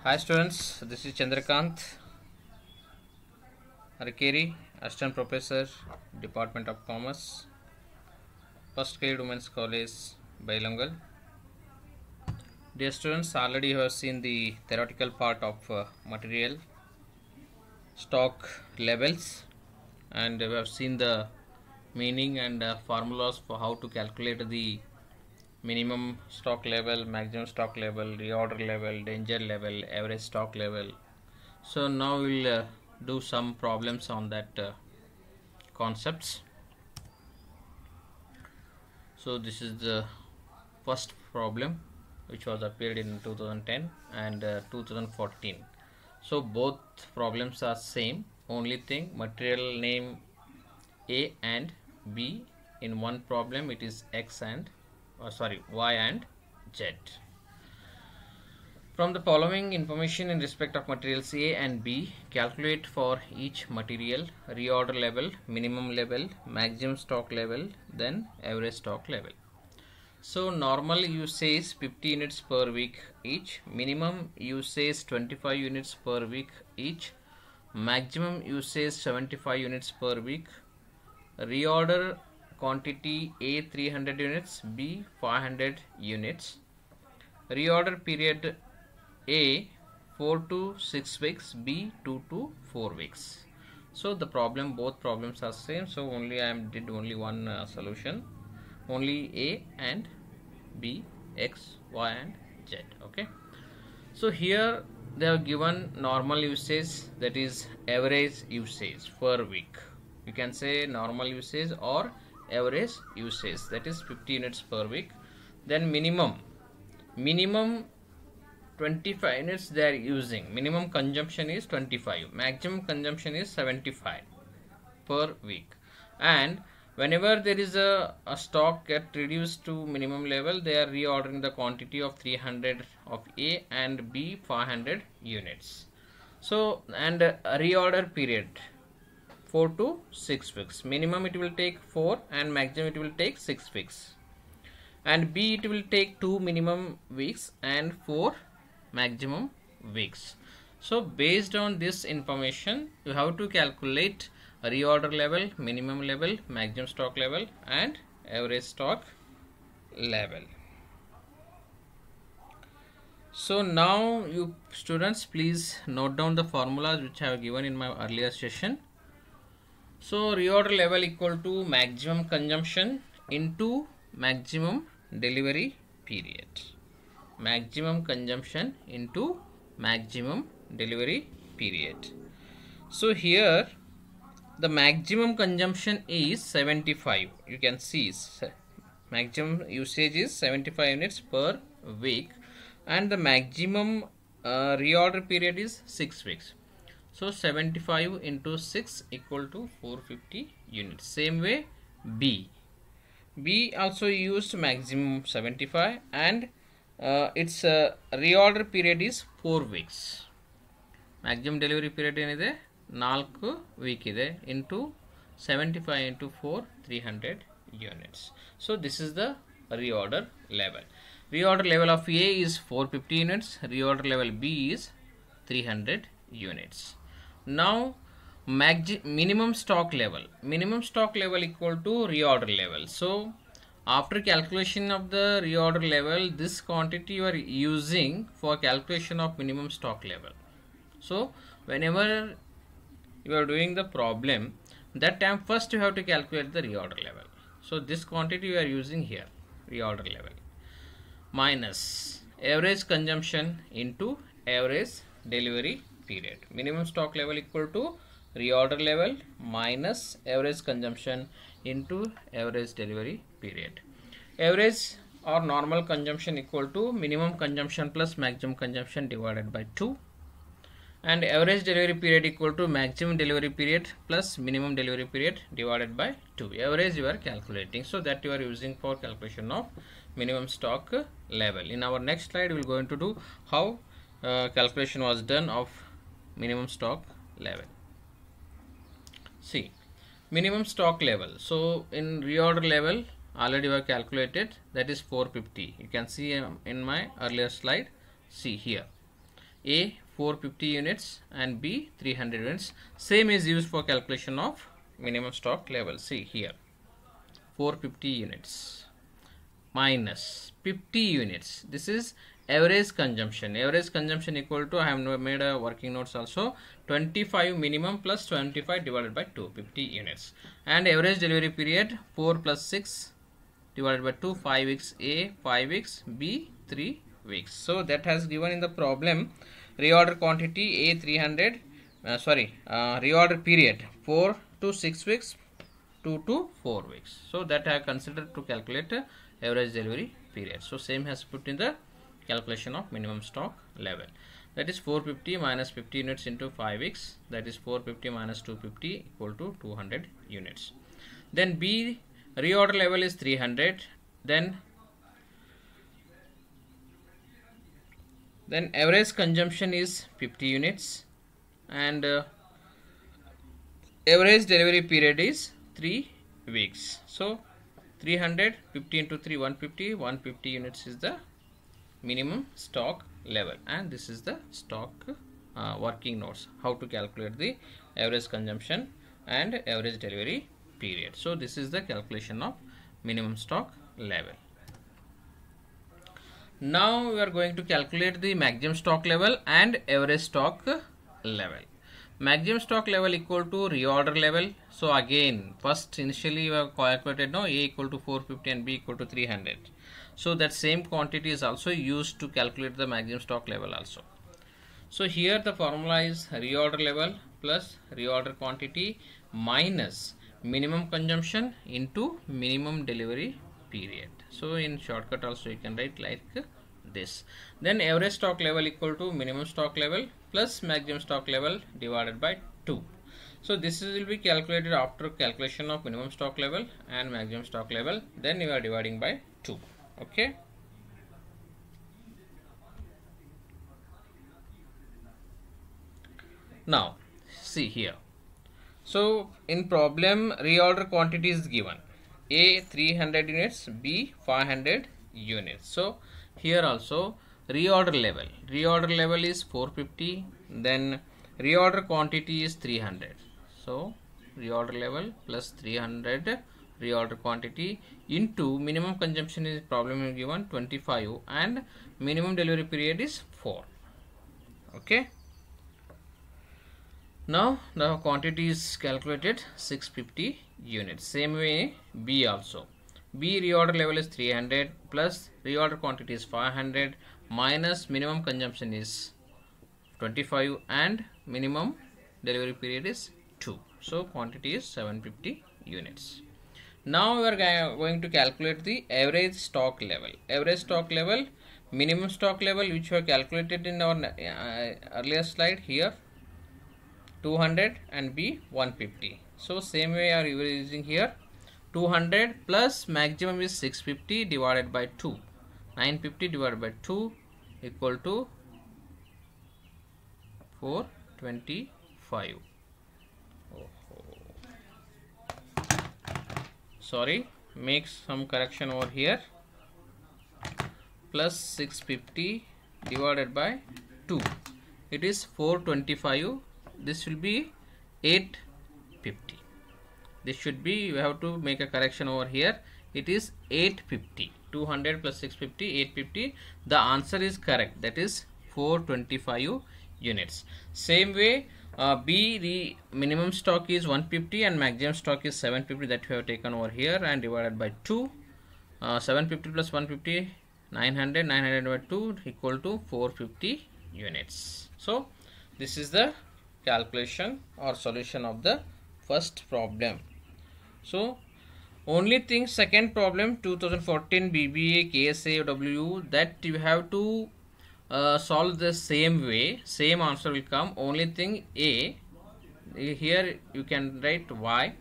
Hi students, this is Chandrakant Arikeri, Assistant Professor, Department of Commerce, First Grade Women's College, Bailangal. Dear students, already you have seen the theoretical part of material stock levels, and we have seen the meaning and formulas for how to calculate the minimum stock level, maximum stock level, reorder level, danger level, average stock level. So now we'll do some problems on that concepts. So this is the first problem which was appeared in 2010 and 2014. So both problems are same, only thing material name A and B. In one problem it is X and Y and Z. From the following information in respect of materials A and B, calculate for each material reorder level, minimum level, maximum stock level, then average stock level. So normal usage 50 units per week each, minimum usage 25 units per week each, maximum usage 75 units per week, reorder quantity A 300 units, B 500 units, reorder period A 4 to 6 weeks, B 2 to 4 weeks. So the both problems are same, so only I did only one solution, only A and B, X, Y and Z. Okay, so here they have given normal usage, that is average usage per week. You can say normal usage or average usage, that is 50 units per week. Then minimum 25 units they are using, minimum consumption is 25, maximum consumption is 75 per week. And whenever there is a stock get reduced to minimum level, they are reordering the quantity of 300 of A and B 500 units. So and reorder period 4 to 6 weeks, minimum it will take 4 and maximum it will take 6 weeks, and B it will take 2 minimum weeks and 4 maximum weeks. So based on this information you have to calculate reorder level, minimum level, maximum stock level and average stock level. So now you students please note down the formulas which I have given in my earlier session. So reorder level equal to maximum consumption into maximum delivery period. Maximum consumption into maximum delivery period. So here the maximum consumption is 75. You can see maximum usage is 75 units per week, and the maximum reorder period is 6 weeks. So 75 into 6 equal to 450 units. Same way B also used maximum 75 and its reorder period is 4 weeks. Maximum delivery period ಏನಿದೆ 4 week ಇದೆ into 75 into 4 300 units. So this is the reorder level. Reorder level of A is 450 units, reorder level B is 300 units. Now minimum stock level equal to reorder level. So after calculation of the reorder level, this quantity you are using for calculation of minimum stock level. So whenever you are doing the problem, that time first you have to calculate the reorder level. So this quantity you are using here, reorder level, minus average consumption into average delivery period. Minimum stock level equal to reorder level minus average consumption into average delivery period. Average or normal consumption equal to minimum consumption plus maximum consumption divided by 2, and average delivery period equal to maximum delivery period plus minimum delivery period divided by 2. Average you are calculating, so that you are using for calculation of minimum stock level. In our next slide we will going to do how calculation was done of minimum stock level. See, minimum stock level. So in reorder level already we have calculated, that is 450. You can see in my earlier slide. See here, A 450 units and B 300 units. Same is used for calculation of minimum stock level. See here, 450 units minus 50 units. This is average consumption. Average consumption equal to, I have made a working notes also, 25 minimum plus 25 divided by 2, 50 units. And average delivery period 4 plus 6 divided by 2, 5 weeks. A 5 weeks, B 3 weeks. So that has given in the problem. Reorder quantity A 300, reorder period 4 to 6 weeks, 2 to 4 weeks. So that I have considered to calculate average delivery period. So same has put in the calculation of minimum stock level. That is 450 minus 50 units into 5 weeks. That is 450 minus 250 equal to 200 units. Then B reorder level is 300. Then average consumption is 50 units and average delivery period is 3 weeks. So 300, 50 into 3, 150, 150 units is the minimum stock level, and this is the stock working notes, how to calculate the average consumption and average delivery period. So this is the calculation of minimum stock level. Now we are going to calculate the maximum stock level and average stock level. Maximum stock level equal to reorder level. So again, first initially we have calculated now A equal to 450 and B equal to 300. So that same quantity is also used to calculate the maximum stock level also. So here the formula is reorder level plus reorder quantity minus minimum consumption into minimum delivery period. So in shortcut also you can write like this. Then average stock level equal to minimum stock level plus maximum stock level divided by 2. So this will be calculated after calculation of minimum stock level and maximum stock level. Then you are dividing by 2. Okay. Now see here. So in problem reorder quantity is given. A 300 units, B 500 units. So here also reorder level is 450, then reorder quantity is 300. So reorder level plus 300 reorder quantity into minimum consumption is problem is given 25 and minimum delivery period is 4. Okay. Now the quantity is calculated 650 units. Same way B also. B reorder level is 300 plus reorder quantity is 500 minus minimum consumption is 25 and minimum delivery period is 2. So quantity is 750 units. Now we are going to calculate the average stock level. Average stock level, minimum stock level which we have calculated in our earlier slide here 200 and B 150. So same way are you using here 200 plus maximum is 650 divided by 2. 950 divided by 2 equal to 425. Sorry, make some correction over here. Plus 650 divided by 2. It is 425. This will be 850. This should be, you have to make a correction over here. It is 850. 200 plus 650, 850. The answer is correct. That is 425 units. Same way, B the minimum stock is 150 and maximum stock is 750. That we have taken over here and divided by 2. 750 plus 150, 900. 900 by 2 equal to 450 units. So this is the calculation or solution of the first problem. So only thing, second problem 2014 BBA KSAW, that you have to solve the same way, same answer will come. Only thing A, here you can write Y,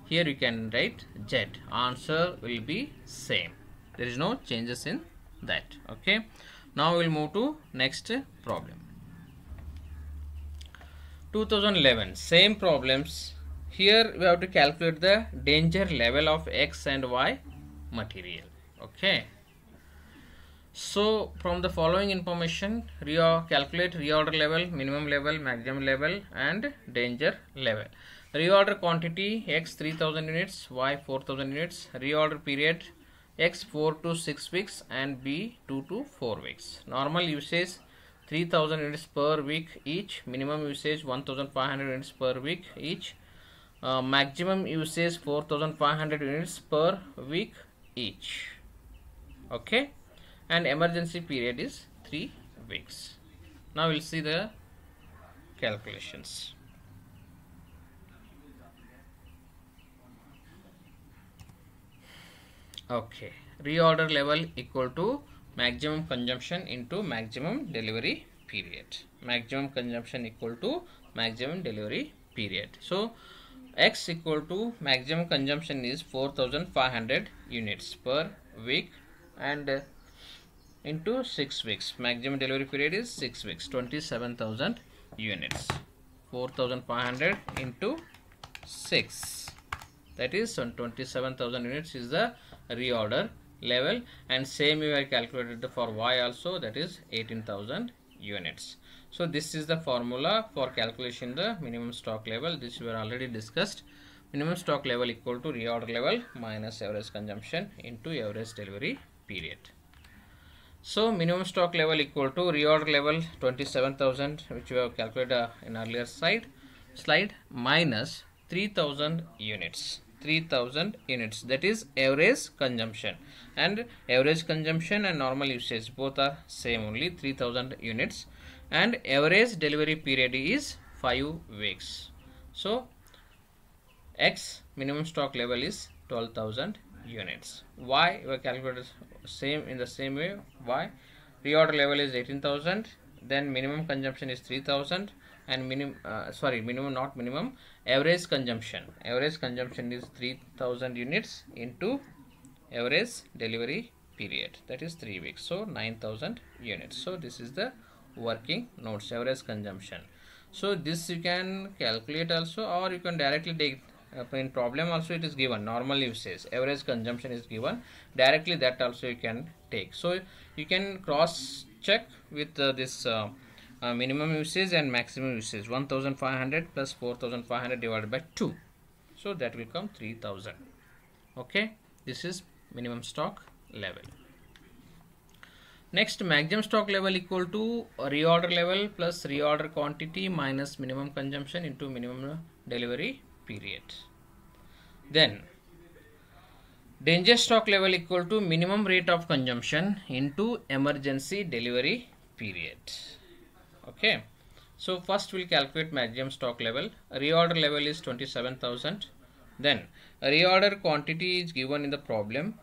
here you can write Z. Answer will be same. There is no changes in that. Okay. Now we will move to next problem. 2011, same problems. Here we have to calculate the danger level of X and Y material. Okay. So from the following information, calculate reorder level, minimum level, maximum level and danger level. Reorder quantity X 3000 units, Y 4000 units. Reorder period X 4 to 6 weeks and B 2 to 4 weeks. Normal usage 3000 units per week each. Minimum usage 1500 units per week each. Maximum usage 4500 units per week each. Okay, and emergency period is 3 weeks. Now we'll see the calculations. Okay, reorder level equal to maximum consumption into maximum delivery period. Maximum consumption equal to maximum delivery period. So X equal to maximum consumption is 4500 units per week and into 6 weeks. Maximum delivery period is 6 weeks, 27,000 units. 4500 into 6, that is 27,000 units is the reorder level, and same we have calculated for Y also, that is 18,000 units. So this is the formula for calculation the minimum stock level. This we are already discussed. Minimum stock level equal to reorder level minus average consumption into average delivery period. So minimum stock level equal to reorder level 27,000, which we have calculated in earlier slide minus 3,000 units. 3,000 units, that is average consumption, and average consumption and normal usage both are same, only 3,000 units, and average delivery period is 5 weeks. So X minimum stock level is 12,000 units. Y we calculated same in the same way. Y reorder level is 18,000, then minimum consumption is 3,000, and average consumption is 3,000 units into average delivery period, that is 3 weeks, so 9,000 units. So this is the working notes, average consumption. So this you can calculate also, or you can directly take in problem also it is given, normal usage average consumption is given directly, that also you can take. So you can cross check with this minimum usage and maximum usage, 1500 plus 4500 divided by 2, so that will come 3000. Okay, this is minimum stock level. Next, maximum stock level equal to reorder level plus reorder quantity minus minimum consumption into minimum delivery period. Then danger stock level equal to minimum rate of consumption into emergency delivery period. Okay, so first we'll calculate maximum stock level. Reorder level is 27,000. Then reorder quantity is given in the problem,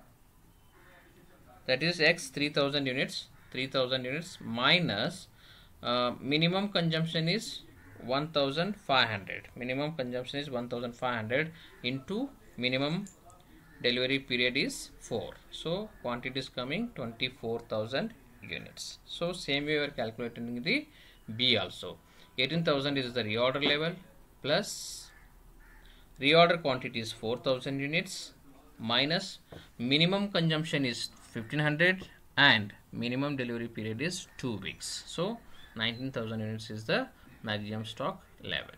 that is X 3,000 units. 3,000 units minus minimum consumption is 1,500. Minimum consumption is 1,500 into minimum delivery period is 4. So quantity is coming 24,000 units. So same way we are calculating the B also. 18,000 is the reorder level plus reorder quantity is 4,000 units minus minimum consumption is 1,500 and minimum delivery period is 2 weeks. So 19,000 units is the maximum stock level.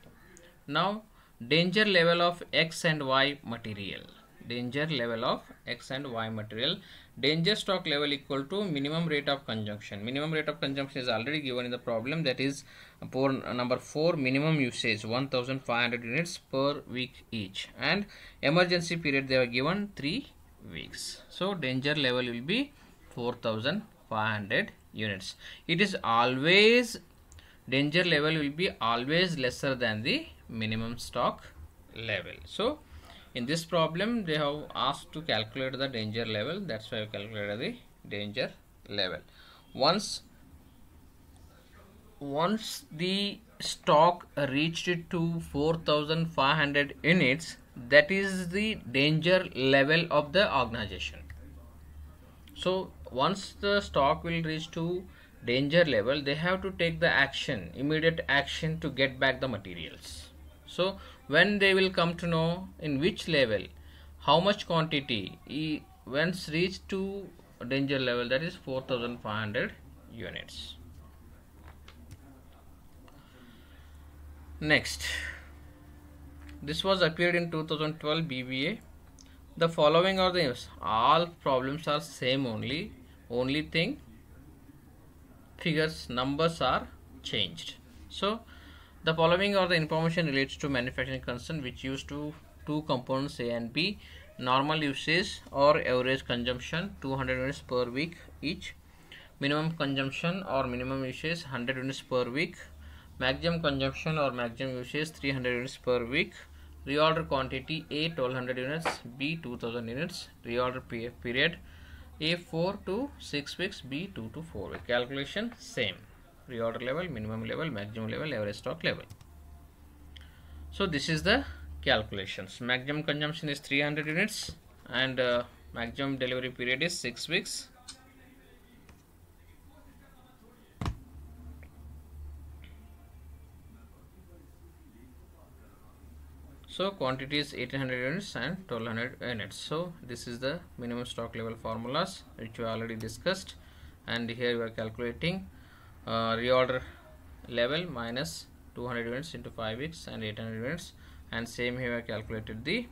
Now danger level of X and Y material. Danger level of X and Y material. Danger stock level equal to minimum rate of consumption. Minimum rate of consumption is already given in the problem, that is number 4, minimum usage 1500 units per week each, and emergency period they are given 3 weeks. So danger level will be 4500 units. It is always, danger level will be always lesser than the minimum stock level. So in this problem they have asked to calculate the danger level, that's why I calculated the danger level. Once the stock reached to 4500 units, that is the danger level of the organization. So once the stock will reach to danger level, they have to take the action, immediate action to get back the materials. So when they will come to know in which level, how much quantity, once reached to danger level, that is 4500 units. Next, this was appeared in 2012 BBA. The following are the all problems are same only thing figures numbers are changed. So the following are the information relates to manufacturing concern which used to two components A and B. Normal usage or average consumption 200 units per week each. Minimum consumption or minimum usage 100 units per week. Maximum consumption or maximum usage 300 units per week. Reorder quantity A 1200 units, B 2000 units. Reorder period A 4 to 6 weeks, B 2 to 4 weeks. Calculation same. Reorder level, minimum level, maximum level, average stock level. So this is the calculations. Maximum consumption is 300 units and maximum delivery period is 6 weeks. So quantity is 1800 units and 1200 units. So this is the minimum stock level formulas which we already discussed, and here we are calculating reorder level minus 200 units into 5 weeks and 800 units, and same here we have calculated the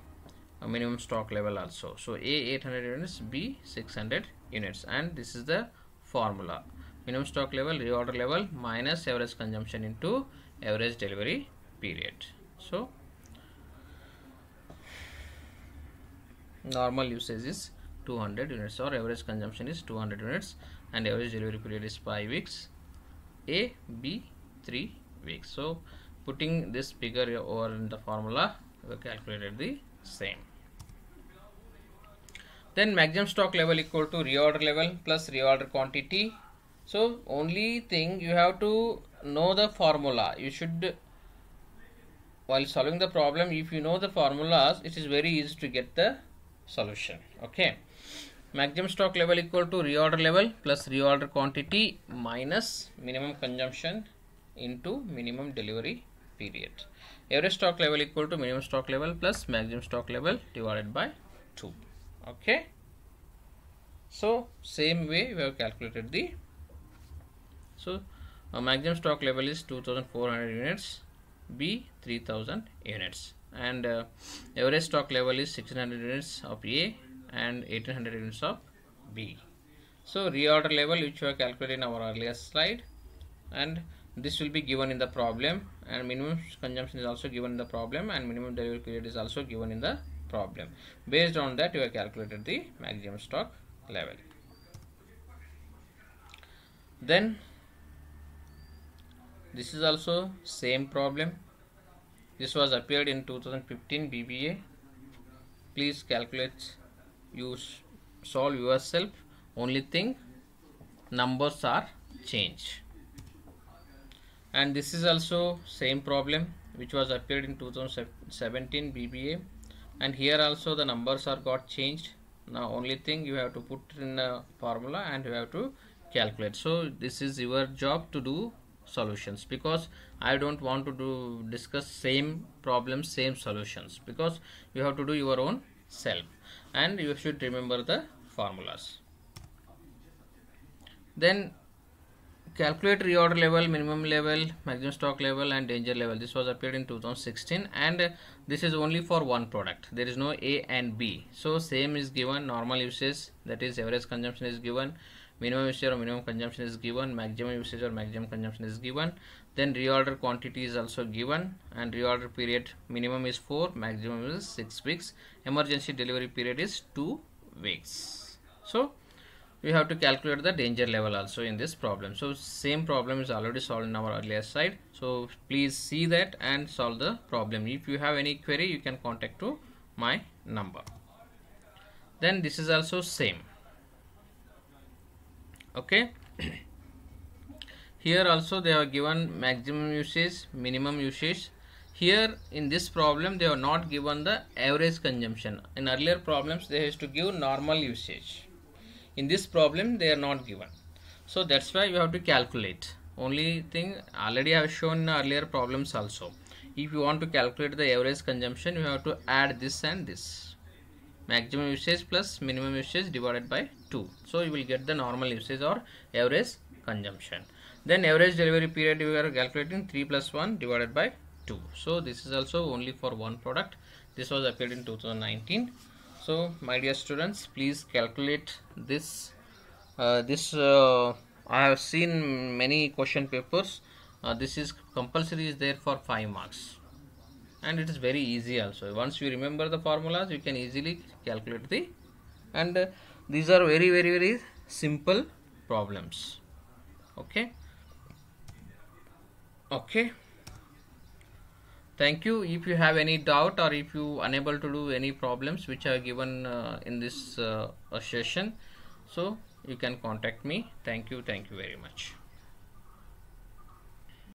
minimum stock level also. So A 800 units, B 600 units, and this is the formula: minimum stock level, reorder level minus average consumption into average delivery period. So normal usage is 200 units or average consumption is 200 units and average delivery period is 5 weeks. A, B 3 weeks. So putting this figure over in the formula, we calculated the same. Then maximum stock level equal to reorder level plus reorder quantity. So only thing you have to know the formula. You should, while solving the problem, if you know the formulas, it is very easy to get the solution. Okay, maximum stock level equal to reorder level plus reorder quantity minus minimum consumption into minimum delivery period. Average stock level equal to minimum stock level plus maximum stock level divided by 2. Okay, so same way we have calculated the, so maximum stock level is 2400 units, B 3000 units, and average stock level is 1600 units of A and 1800 units of B. So reorder level which we have calculated in our earlier slide, and this will be given in the problem, and minimum consumption is also given in the problem, and minimum delivery period is also given in the problem. Based on that, you have calculated the maximum stock level. Then this is also same problem. This was appeared in 2015 BBA. Please calculate, solve yourself. Only thing, numbers are changed. And this is also same problem which was appeared in 2017 BBA, and here also the numbers are got changed. Now only thing you have to put in a formula and you have to calculate. So this is your job to do solutions, because I don't want to discuss same problems, same solutions, because you have to do your own self and you should remember the formulas. Then calculate reorder level, minimum level, maximum stock level and danger level. This was appeared in 2016, and this is only for one product. There is no A and B. So same is given, normal usage, that is average consumption is given, minimum usage or minimum consumption is given, maximum usage or maximum consumption is given. Then reorder quantity is also given, and reorder period minimum is 4, maximum is 6 weeks. Emergency delivery period is 2 weeks. So we have to calculate the danger level also in this problem. So same problem is already solved in our earlier slide. So please see that and solve the problem. If you have any query, you can contact to my number. Then this is also same. Okay. Here also they have given maximum usage, minimum usage. Here in this problem they have not given the average consumption. In earlier problems they used to give normal usage. In this problem they are not given. So that's why you have to calculate. Only thing already I have shown in earlier problems also. If you want to calculate the average consumption, you have to add this and this. maximum usage plus minimum usage divided by 2. So you will get the normal usage or average consumption. Then average delivery period we are calculating 3 plus 1 divided by 2. So this is also only for one product. This was appeared in 2019. So my dear students, please calculate this. I have seen many question papers. This is compulsory is there for 5 marks, and it is very easy also. Once you remember the formulas, you can easily calculate the, and these are very simple problems. Okay. Thank you. If you have any doubt or if you unable to do any problems which are given in this session, so you can contact me. Thank you very much.